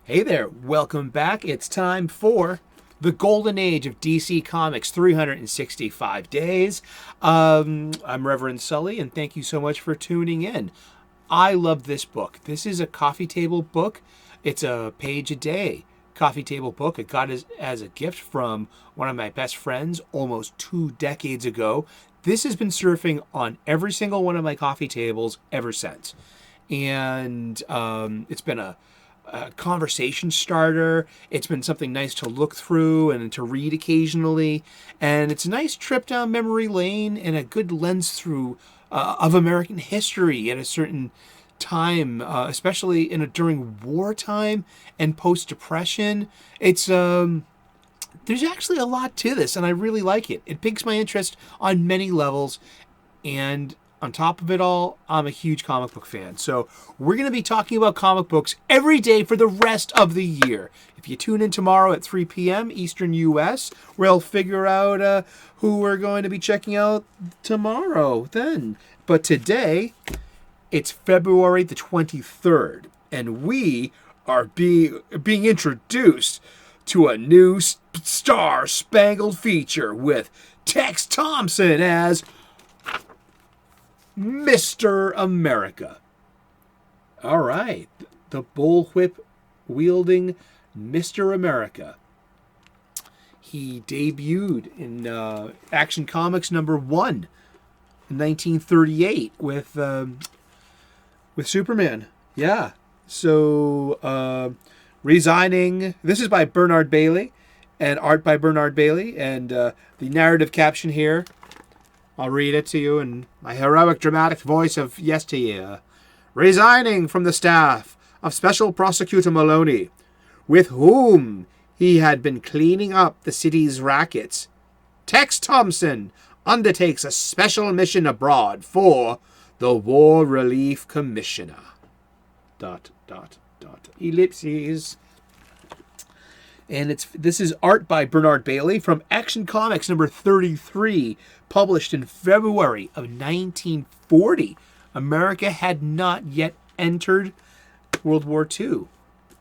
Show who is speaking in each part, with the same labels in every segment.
Speaker 1: Hey there, welcome back. It's time for the golden age of DC Comics, 365 days. I'm Reverend Sully, and thank you so much for tuning in. I love this book. This is a coffee table book. It's a page a day coffee table book. I got it as a gift from one of my best friends almost 2 decades ago. This has been surfing on every single one of my coffee tables ever since. And it's been a conversation starter. It's been something nice to look through and to read occasionally. And it's a nice trip down memory lane and a good lens through of American history at a certain time, especially during wartime and post-depression. It's there's actually a lot to this, and I really like it. It piques my interest on many levels, and on top of it all, I'm a huge comic book fan. So we're going to be talking about comic books every day for the rest of the year. If you tune in tomorrow at 3 p.m. Eastern U.S., we'll figure out who we're going to be checking out tomorrow then. But today, it's February the 23rd, and we are being introduced to a new star-spangled feature with Tex Thompson as Mr. America. All right. The bullwhip wielding Mr. America. He debuted in Action Comics number 1 in 1938 with Superman. Yeah. So resigning. This is by Bernard Bailey and art by Bernard Bailey. And the narrative caption here, I'll read it to you in my heroic dramatic voice of yesteryear. Resigning from the staff of Special Prosecutor Maloney, with whom he had been cleaning up the city's rackets, Tex Thompson undertakes a special mission abroad for the War Relief Commissioner. ... Ellipses. And this is art by Bernard Bailey from Action Comics number 33, published in February of 1940. America had not yet entered World War II,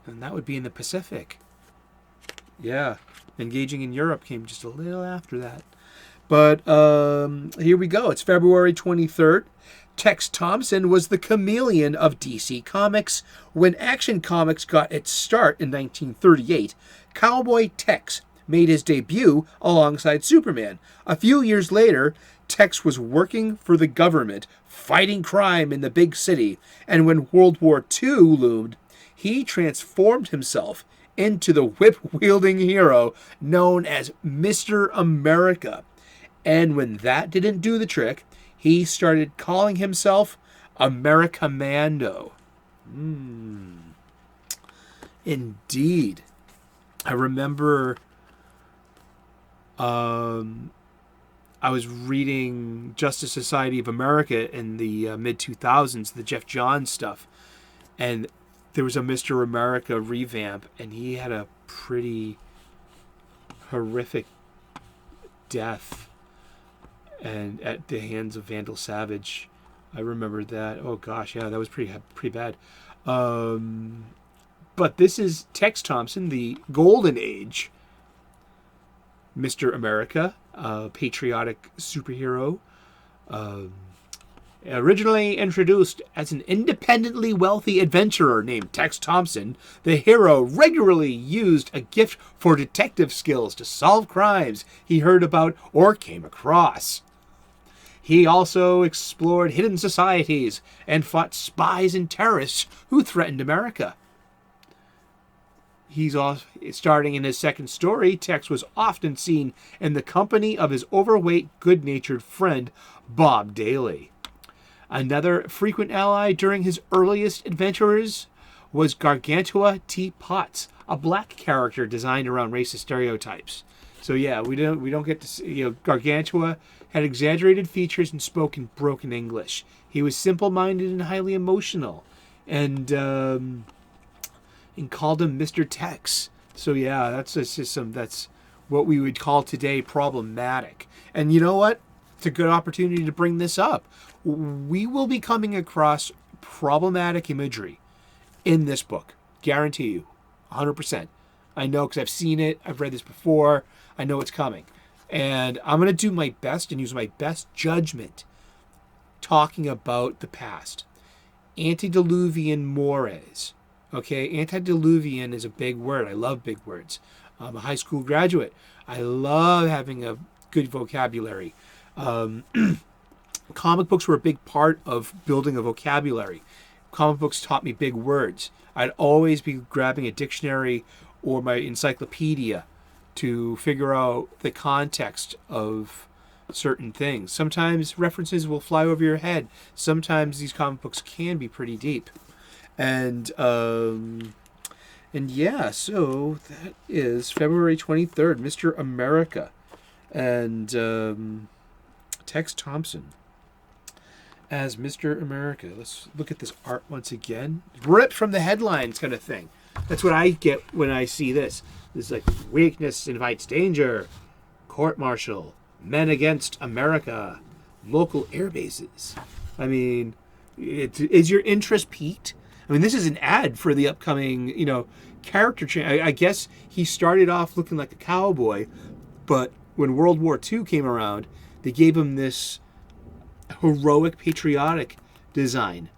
Speaker 1: and that would be in the Pacific. Yeah, engaging in Europe came just a little after that. But here we go. It's February 23rd. Tex Thompson was the chameleon of DC Comics. When Action Comics got its start in 1938, Cowboy Tex made his debut alongside Superman. A few years later, Tex was working for the government, fighting crime in the big city, and when World War II loomed, he transformed himself into the whip-wielding hero known as Mr. America. And when that didn't do the trick, he started calling himself Americamando. Indeed. I remember I was reading Justice Society of America in the mid-2000s, the Geoff Johns stuff, and there was a Mr. America revamp, and he had a pretty horrific death and at the hands of Vandal Savage. I remember that. Oh gosh, yeah, that was pretty bad. But this is Tex Thompson, the golden age Mr. America, patriotic superhero. Originally introduced as an independently wealthy adventurer named Tex Thompson, the hero regularly used a gift for detective skills to solve crimes he heard about or came across. He also explored hidden societies and fought spies and terrorists who threatened America. Starting in his second story, Tex was often seen in the company of his overweight, good-natured friend, Bob Daly. Another frequent ally during his earliest adventures was Gargantua T. Potts, a black character designed around racist stereotypes. So yeah, we don't get to see, Gargantua had exaggerated features and spoke in broken English. He was simple-minded and highly emotional, and called him Mr. Tex. So yeah, that's what we would call today problematic. And you know what? It's a good opportunity to bring this up. We will be coming across problematic imagery in this book. Guarantee you. 100%. I know because I've seen it. I've read this before. I know it's coming. And I'm going to do my best and use my best judgment talking about the past. Antediluvian mores. Okay, antediluvian is a big word. I love big words. I'm a high school graduate. I love having a good vocabulary. Comic books were a big part of building a vocabulary. Comic books taught me big words. I'd always be grabbing a dictionary or my encyclopedia to figure out the context of certain things. Sometimes references will fly over your head. Sometimes these comic books can be pretty deep. And yeah, so that is February 23rd, Mr. America. And Tex Thompson as Mr. America. Let's look at this art once again. Ripped from the headlines kind of thing. That's what I get when I see this. This is like, weakness invites danger. Court-martial. Men against America. Local air bases. I mean, is your interest piqued? I mean, this is an ad for the upcoming, character change. I guess he started off looking like a cowboy, but when World War II came around, they gave him this heroic, patriotic design,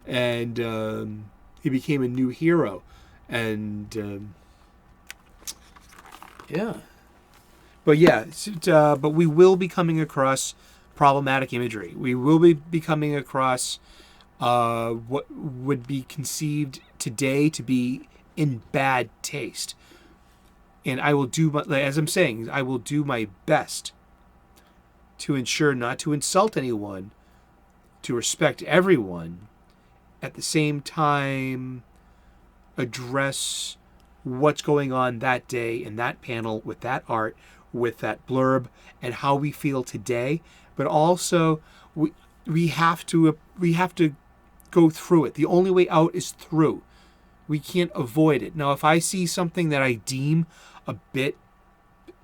Speaker 1: and he became a new hero. And yeah, but we will be coming across problematic imagery. We will be coming across what would be conceived today to be in bad taste. And I will do, as I'm saying, I will do my best to ensure not to insult anyone, to respect everyone, at the same time address what's going on that day in that panel with that art, with that blurb, and how we feel today. But also, we have to go through it. The only way out is through. We can't avoid it. Now, if I see something that I deem a bit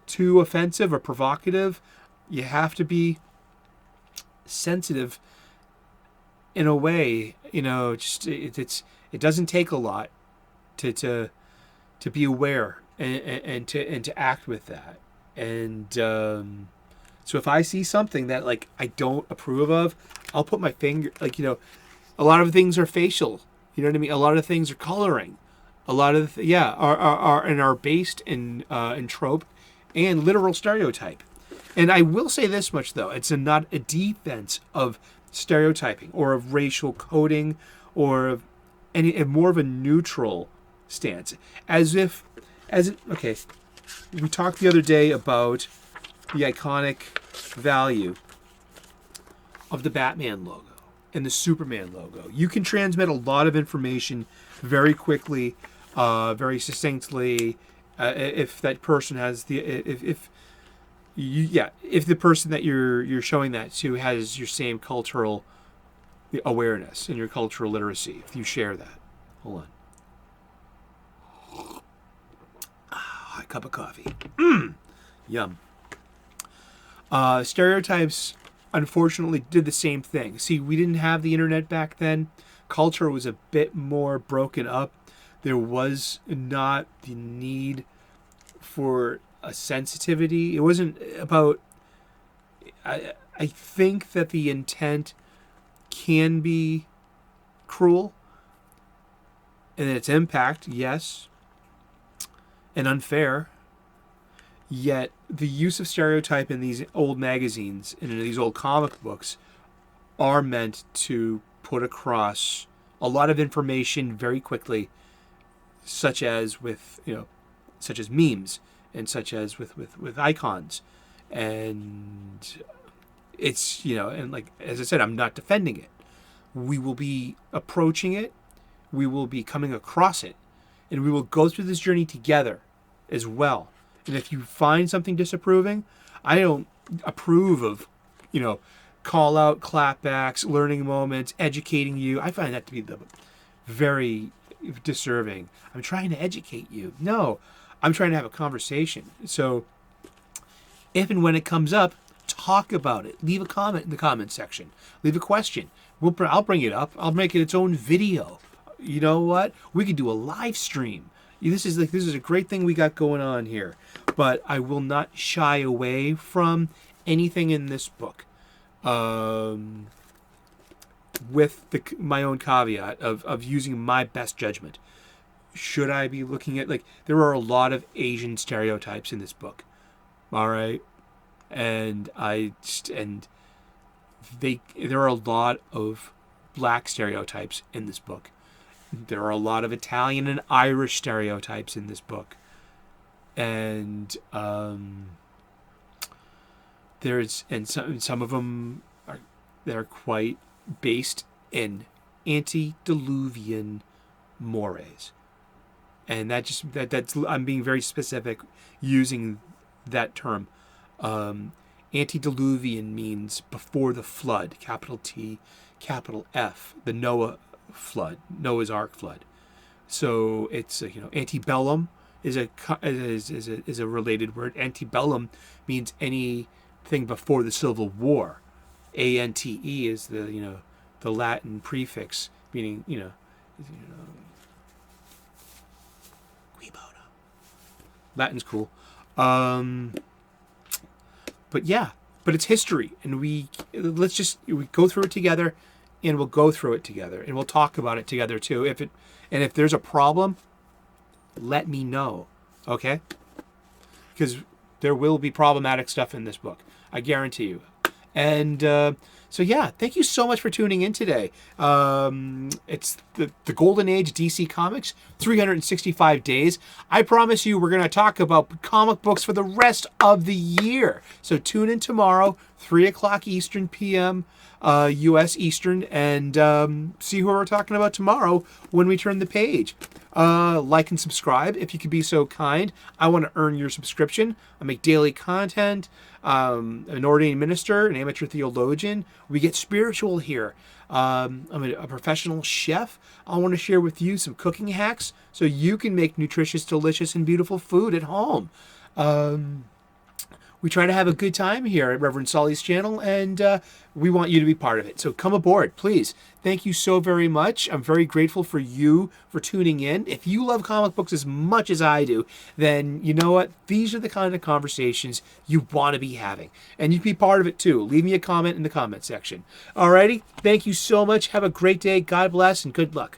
Speaker 1: too offensive or provocative, you have to be sensitive in a way. Just it doesn't take a lot to be aware and to act with that. And so if I see something that I don't approve of, I'll put my finger. A lot of things are facial. You know what I mean? A lot of things are coloring. A lot of are based in trope and literal stereotype. And I will say this much though: it's not a defense of stereotyping or of racial coding or of more of a neutral stance. Okay, we talked the other day about the iconic value of the Batman logo and the Superman logo. You can transmit a lot of information very quickly, very succinctly, if that person has if the person that you're showing that to has your same cultural awareness and your cultural literacy. If you share that, hold on. A cup of coffee. Yum. Stereotypes, unfortunately, did the same thing. See, we didn't have the internet back then. Culture was a bit more broken up. There was not the need for a sensitivity. It wasn't about... I think that the intent can be cruel. And its impact, yes. And unfair. Yet the use of stereotype in these old magazines and in these old comic books are meant to put across a lot of information very quickly, such as memes and such as with icons. And it's, and as I said, I'm not defending it. We will be approaching it. We will be coming across it, and we will go through this journey together as well. And if you find something disapproving, I don't approve of, call out, clapbacks, learning moments, educating you. I find that to be very disserving. I'm trying to educate you. No, I'm trying to have a conversation. So if and when it comes up, talk about it. Leave a comment in the comment section. Leave a question. I'll bring it up. I'll make it its own video. You know what? We could do a live stream. This is a great thing we got going on here. But I will not shy away from anything in this book. With my own caveat of using my best judgment. Should I be looking at, like, there are a lot of Asian stereotypes in this book. All right. And there are a lot of black stereotypes in this book. There are a lot of Italian and Irish stereotypes in this book. And some of them they're quite based in Antediluvian mores. And that's I'm being very specific using that term. Antediluvian means before the flood, capital T, capital F, the Noah's Ark flood. So it's antebellum is a related word. Antebellum means anything before the Civil War. Ante is the Latin prefix meaning qui bono. Latin's cool. But it's history, and we go through it together, and we'll go through it together, and we'll talk about it together too. If there's a problem, let me know, okay? Because there will be problematic stuff in this book, I guarantee you. And thank you so much for tuning in today. It's the Golden Age DC Comics, 365 days. I promise you we're going to talk about comic books for the rest of the year. So tune in tomorrow, 3 o'clock Eastern PM, U.S. Eastern, and see who we're talking about tomorrow when we turn the page. Like and subscribe if you could be so kind. I want to earn your subscription. I make daily content. An ordained minister, an amateur theologian. We get spiritual here. I'm a professional chef. I want to share with you some cooking hacks so you can make nutritious, delicious, and beautiful food at home. We try to have a good time here at Reverend Sully's channel, and we want you to be part of it. So come aboard, please. Thank you so very much. I'm very grateful for you for tuning in. If you love comic books as much as I do, then you know what? These are the kind of conversations you want to be having. And you can be part of it too. Leave me a comment in the comment section. Alrighty? Thank you so much. Have a great day. God bless and good luck.